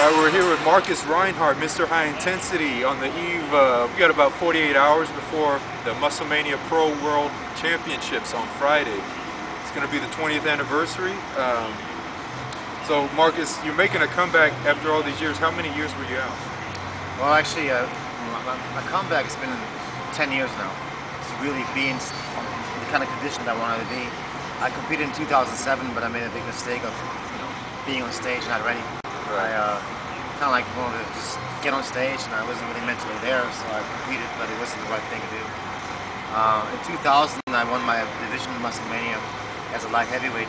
We're here with Markus Reinhardt, Mr. High Intensity, on the eve. We got about 48 hours before the Musclemania Pro World Championships on Friday. It's going to be the 20th anniversary. So, Markus, you're making a comeback after all these years. How many years were you out? Well, actually, my comeback has been 10 years now. It's really being the kind of condition that I wanted to be. I competed in 2007, but I made a big mistake of being on stage not ready. Right. I kind of like wanted to just get on stage, and I wasn't really mentally there, so I competed, but it wasn't the right thing to do. In 2000, I won my division in Musclemania as a light heavyweight.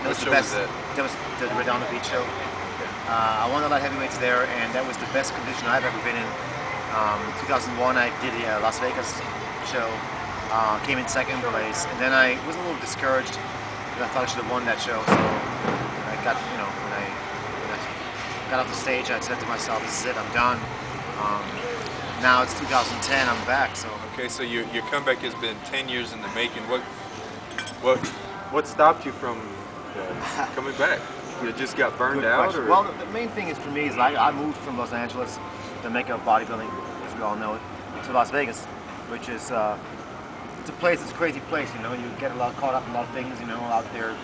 What show was that? That was the Redondo Beach show. Okay. I won the light heavyweights there, and that was the best condition I've ever been in. 2001, I did the Las Vegas show, came in second place, and then I was a little discouraged because I thought I should have won that show. So I got, when I got off the stage, I said to myself, "This is it. I'm done." Now it's 2010. I'm back. So okay, so your comeback has been 10 years in the making. What stopped you from coming back? You just got burned out? Or? Well, the main thing is for me is I moved from Los Angeles, the mecca of bodybuilding, as we all know it, to Las Vegas, which is it's a place, it's a crazy place. You get a lot caught up in a lot of things, out there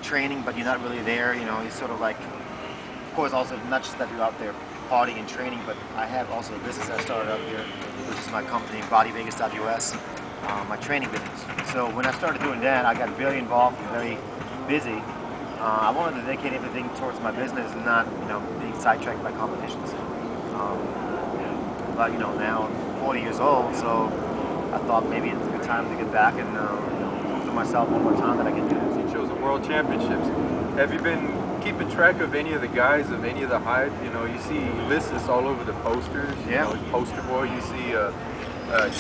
training, but you're not really there. You're sort of like, of course, also not just that you're out there partying and training, but I have also a business that I started up here, which is my company, Bodybuilder.us, my training business. So when I started doing that, I got very involved and very busy. I wanted to dedicate everything towards my business and not, being sidetracked by competitions. But now I'm 40 years old, so I thought maybe it's a good time to get back and prove to myself one more time that I can do this. You chose the World Championships. Have you been keeping track of any of the guys, of any of the hype? You see Ulysses all over the posters. Yeah. He's poster boy. You see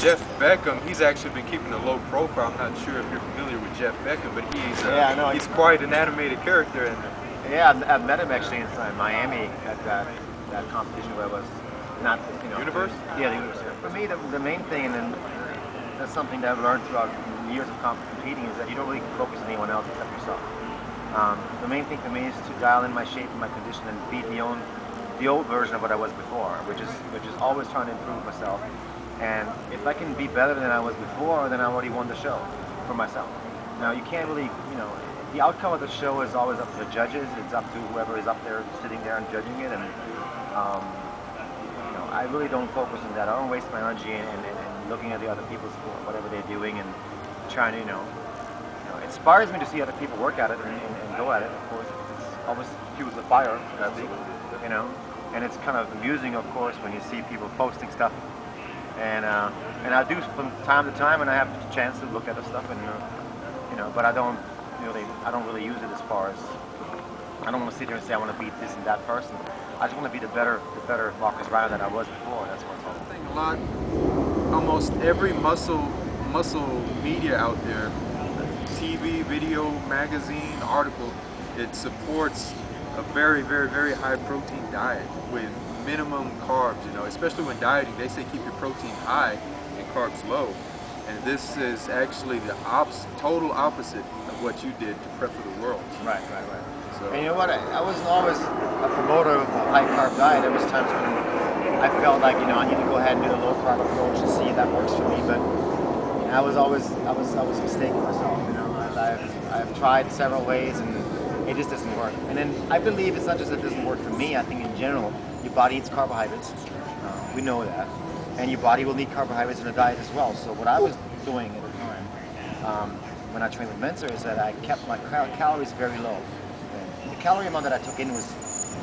Jeff Beckham. He's actually been keeping a low profile. I'm not sure if you're familiar with Jeff Beckham, but he's quite an animated character. Yeah, I've met him actually in Miami at that competition where I was not, Universe? Yeah, the Universe. For me, the main thing, and then that's something that I've learned throughout years of competing, is that you don't really focus on anyone else except yourself. The main thing for me is to dial in my shape and my condition and beat the old version of what I was before, which is always trying to improve myself. And if I can be better than I was before, then I already won the show for myself. Now you can't really, the outcome of the show is always up to the judges. It's up to whoever is up there sitting there and judging it. And I really don't focus on that. I don't waste my energy in looking at the other people's whatever they're doing and trying to, it inspires me to see other people work at it and go at it. Of course, it's always fuels the fire. And it's kind of amusing, of course, when you see people posting stuff. And I do from time to time, and I have the chance to look at the stuff, and but I don't really use it as far as, I don't want to sit here and say I want to beat this and that person. I just want to be the better Markus Reinhardt that I was before. That's what it's all. I think a lot, almost every muscle media out there, TV, video, magazine, article, it supports a very, very, very high protein diet with minimum carbs, especially when dieting. They say keep your protein high and carbs low. And this is actually the total opposite of what you did to prep for the Worlds. Right. So, and you know what? I wasn't always a promoter of a high carb diet. There was times when I felt like, I need to go ahead and do the low carb approach and see if that works for me. But I was mistaken myself. I've tried several ways and it just doesn't work. And then I believe it's not just that it doesn't work for me. I think in general, your body needs carbohydrates. We know that. And your body will need carbohydrates in a diet as well. So what I was doing at the time, when I trained with Mentor, is that I kept my calories very low. And the calorie amount that I took in was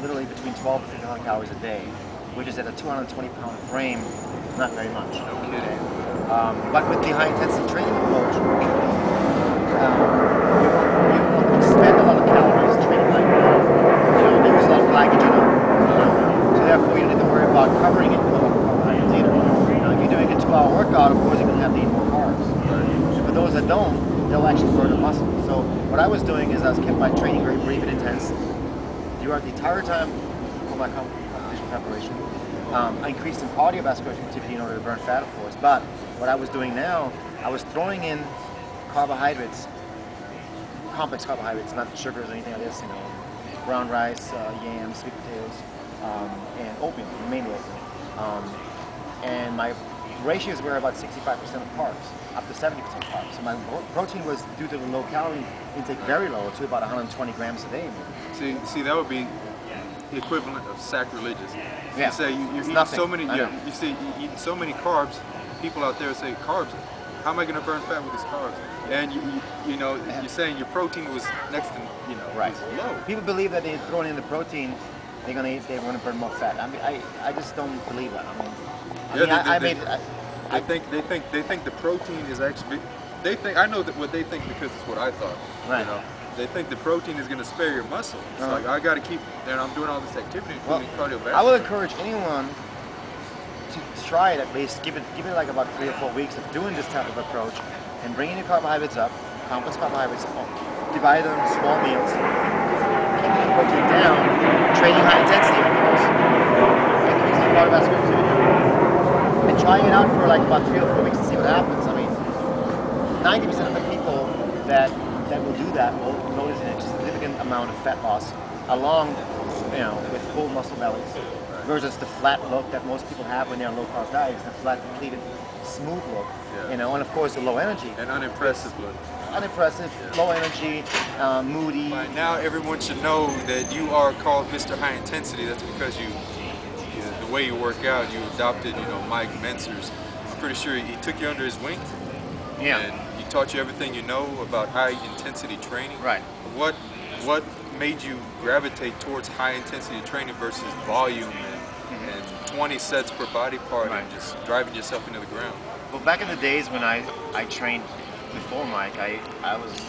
literally between 12 and 1500 calories a day, which is at a 220-pound frame, not very much. Okay. But with the high-intensity training approach, you spend a lot of calories training like that. They use a lot of glycogen. So therefore, you don't need to worry about covering it with a lot of carbohydrates either. If you're doing a 2-hour workout, of course, you're going to have to eat more carbs. For those that don't, they'll actually burn the muscle. So what I was doing is I was kept my training very brief and intense throughout the entire time for my competition preparation. I increased in cardiovascular activity in order to burn fat, of course. But what I was doing now, I was throwing in carbohydrates, complex carbohydrates, not sugars or anything like this, brown rice, yams, sweet potatoes, and oatmeal, mainly oatmeal. And my ratios were about 65% of carbs, up to 70% carbs. So my protein was, due to the low calorie intake, very low, to about 120 grams a day. See, that would be the equivalent of sacrilegious. Yeah. You say you're eating nothing. so many, you say you're eating so many carbs. People out there say carbs. How am I going to burn fat with these carbs? And you know, you're saying your protein was next to, you know, right. was low. People believe that they're throwing in the protein, they're gonna burn more fat. I mean, I just don't believe that. They think the protein is actually, I know that what they think because it's what I thought. Right. You know, they think the protein is going to spare your muscle. It's like, I got to keep, and I'm doing all this activity, including cardiovascular. I would encourage anyone to try it at least. Give it like about 3 or 4 weeks of doing this type of approach, and bringing your carbohydrates up, complex carbohydrates, divide them into small meals, keeping the protein down, training high intensity of course, increasing cardiovascular activity, and trying it out for like about 3 or 4 weeks to see what happens. I mean, 90% of the people that will do that will notice a significant amount of fat loss, along, you know, with full muscle bellies, versus the flat look that most people have when they're on low-carb diets, the flat, depleted, smooth look, you know, and of course the low energy. And unimpressive look. Unimpressive, low energy, moody. By now everyone should know that you are called Mr. High Intensity. That's because the way you work out, you adopted, you know, Mike Mentzer's. I'm pretty sure he took you under his wing. Yeah. And he taught you everything you know about high intensity training. Right. What made you gravitate towards high intensity training versus volume and 20 sets per body part and just driving yourself into the ground? Well, back in the days when I trained before Mike, I was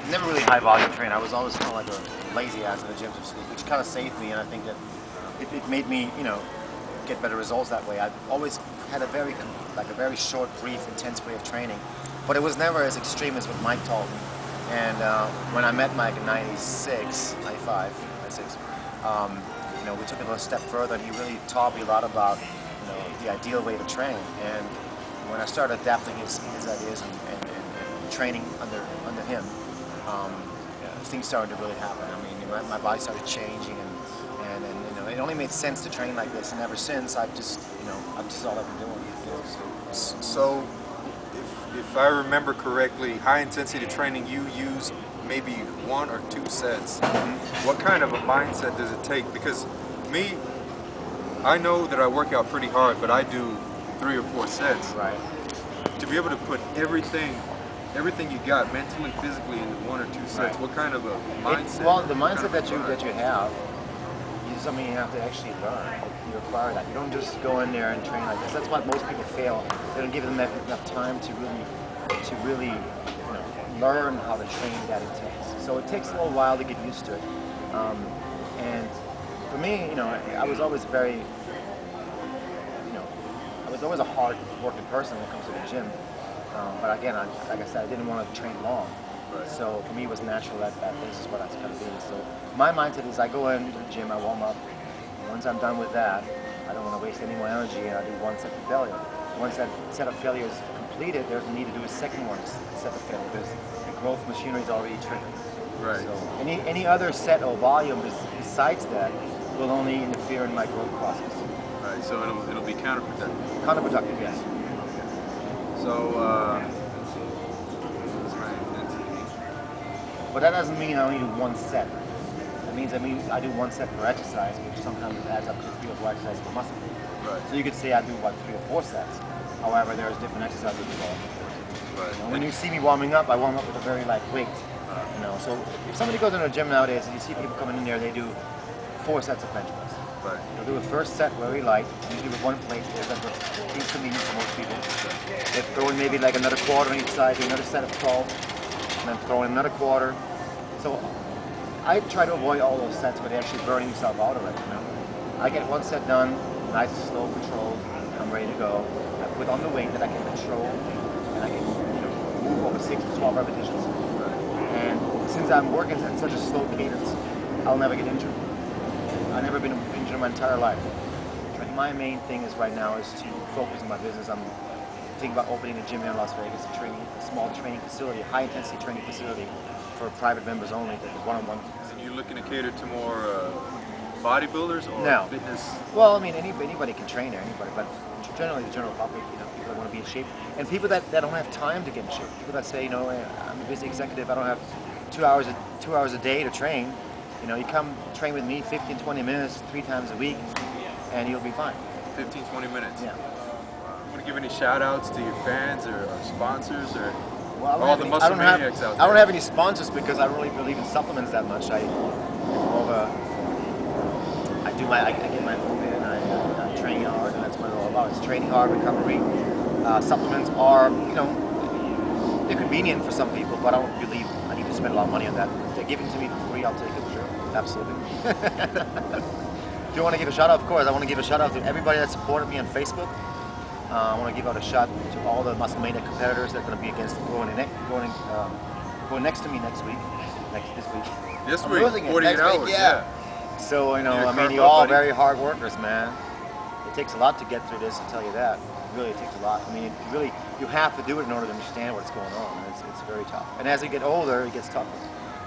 never really high volume trained. I was always kind of like a lazy ass in the gym, so to speak, which kind of saved me, and I think that it made me, you know, get better results that way. I've always had a very short, brief, intense way of training, but it was never as extreme as what Mike taught me. And when I met Mike in 96, you know, we took it a step further, and he really taught me a lot about, you know, the ideal way to train. And when I started adapting his ideas and training under him, things started to really happen. I mean, my body started changing, and you know, it only made sense to train like this. And ever since, I've just all I've been doing. You know, so if I remember correctly, high intensity training, you use maybe 1 or 2 sets. What kind of a mindset does it take? Because me, I know that I work out pretty hard, but I do 3 or 4 sets. Right. To be able to put everything you got mentally, physically into 1 or 2 sets, what kind of a mindset? Well, the mindset that you have is something you have to actually learn. You require that. You don't just go in there and train like this. That's why most people fail. They don't give them enough time to really, you know, learn how to train that intense. So it takes a little while to get used to it. And for me, you know, I was always very, you know, I was always a hard working person when it comes to the gym. But again, like I said, I didn't want to train long. So for me, it was natural that this is what I was going to be. So my mindset is, I go into the gym, I warm up. Once I'm done with that, I don't want to waste any more energy, and I do 1 set of failure. Once that set of failure is completed, there's a need to do a second set of failure, because the growth machinery is already triggered. Right. So any other set or volume besides that will only interfere in my growth process. Right. So it'll be counterproductive. Counterproductive, yes. So. But that doesn't mean I only do 1 set. That means I do 1 set per exercise, which sometimes adds up to 3 or 4 exercises per muscle. Right. So you could say I do about 3 or 4 sets. However, there's different exercises involved. Right. You know, when you see me warming up, I warm up with a very light weight. You know, so if somebody goes into a gym nowadays and you see people coming in there, they do 4 sets of bench press. Right. They'll do a first set very light, usually with 1 plate. That's inconvenient for most people. They throw in maybe like another quarter on each side, do another set of 12, and then throw in another quarter. So I try to avoid all those sets where they're actually burning themselves out already. You know? I get 1 set done, nice, slow, controlled. I'm ready to go. I put on the weight that I can control, and I can, you know, move over 6 to 12 repetitions. And since I'm working at such a slow cadence, I'll never get injured. I've never been injured in my entire life. My main thing is right now is to focus on my business. I'm thinking about opening a gym here in Las Vegas, a small training facility, a high-intensity training facility for private members only, that is one-on-one. And you're looking to cater to more bodybuilders or No. fitness? Well, I mean, anybody can train there, anybody, but generally the general public, you know, people that want to be in shape, and people that don't have time to get in shape. People that say, you know, I'm a busy executive, I don't have 2 hours a day to train. You know, you come train with me 15, 20 minutes, 3 times a week, and you'll be fine. 15, 20 minutes? Yeah. Want to give any shout outs to your fans or sponsors or Well, all the Musclemaniacs out there? I don't have any sponsors because I don't really believe in supplements that much. I get my food in, I train hard, and that's what it's all about. It's training hard, recovery. Supplements are, you know, they're convenient for some people, but I don't believe I need to spend a lot of money on that. If they're giving it to me for free, I'll take it, sure, absolutely. Do you want to give a shout out? Of course, I want to give a shout out to everybody that supported me on Facebook. I want to give out a shout to all the Musclemania competitors that are going to be going next to me next week. This week, 48 hours, yeah. So, you know, You're I mean, you're all very hard workers, man. It takes a lot to get through this, I'll tell you that. Really, it takes a lot. I mean, you have to do it in order to understand what's going on. It's very tough. And as you get older, it gets tougher.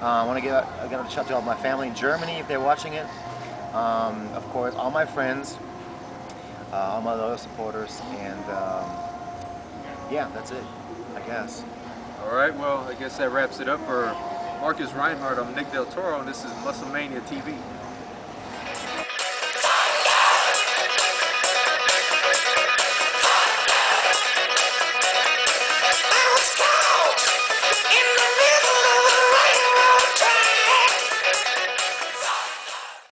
I want to give a shout out to all my family in Germany if they're watching it. Of course, all my friends, all my loyal supporters, and yeah, that's it, I guess. All right, well, I guess that wraps it up for Markus Reinhardt. I'm Nick Del Toro, and this is Musclemania TV.